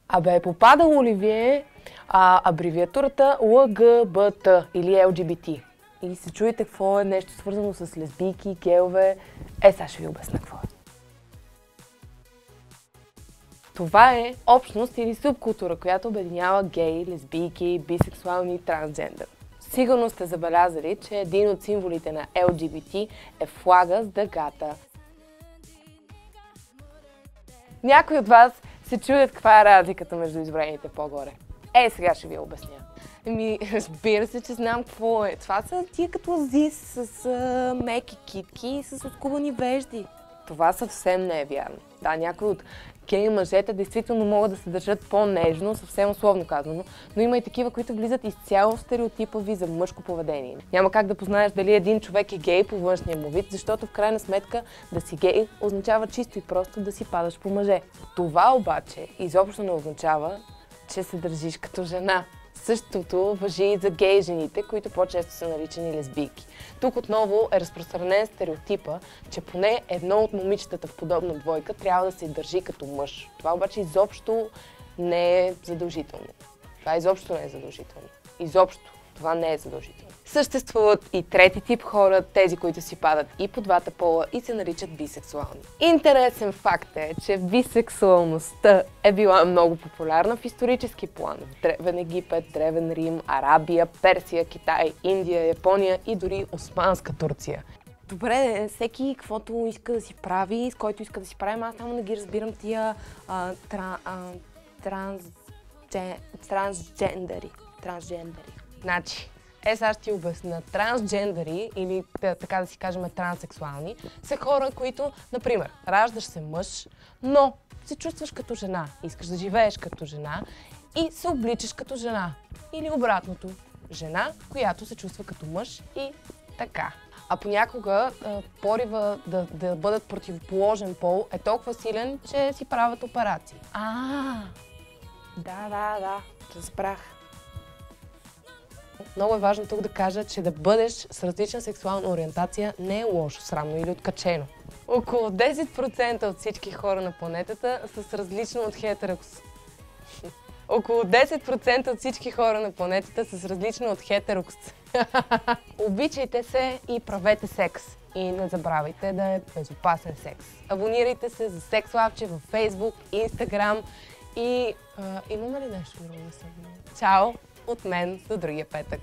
Абе, попадало ли ви е абревиатурата ЛГБТ или LGBT? И се чуете какво е нещо свързано с лесбийки, гейове. Сега ще ви обясня какво е. Това е общност или субкултура, която обединява геи, лесбийки, бисексуални и трансджендър. Сигурно сте забелязали, че един от символите на LGBT е флага с дъгата. Някои от вас се чудят каква е разликата между изброените по-горе. Сега ще ви я обясня. Разбира се, че знам какво е. Това са тия като азис с меки китки и с откубани вежди. Това съвсем не е вярно. Да, някои от гей мъжете действително могат да се държат по-нежно, съвсем условно казано, но има и такива, които влизат изцяло в стереотипа ви за мъжко поведение. Няма как да познаеш дали един човек е гей по външния му вид, защото в крайна сметка да си гей означава чисто и просто да си падаш по мъже. Това обаче изобщо не означава, че се държиш като жена. Същото важи и за гей жените, които по-често са наричани лесбийки. Тук отново е разпространен стереотипа, че поне едно от момичетата в подобна двойка трябва да се държи като мъж. Това обаче изобщо не е задължително. Това изобщо не е задължително. Изобщо това не е задължително. Съществуват и трети тип хора, тези, които си падат и по двата пола и се наричат бисексуални. Интересен факт е, че бисексуалността е била много популярна в исторически план. В Древен Египет, Древен Рим, Арабия, Персия, Китай, Индия, Япония и дори Османска Турция. Добре, всеки каквото иска да си прави, с който иска да си правим, аз само не ги разбирам тия трансджендери. Значи, сега ще ти обясня. Трансджендери, или така да си кажем транссексуални, са хора, които, например, раждаш се мъж, но се чувстваш като жена, искаш да живееш като жена и се обличаш като жена. Или обратното, жена, която се чувства като мъж и така. А понякога порива да бъдат противоположен пол е толкова силен, че си правят операции. Да, разбрах. Много е важно тук да кажа, че да бъдеш с различна сексуална ориентация не е лошо, срамно или откачено. Около 10% от всички хора на планетата са с различно от Около 10% от всички хора на планетата са с различно от хетерокс. Обичайте се и правете секс. И не забравяйте да е безопасен секс. Абонирайте се за Секс Лавче във Facebook, Instagram и имаме ли нещо друго да се абонира? Чао от мен до другия петък.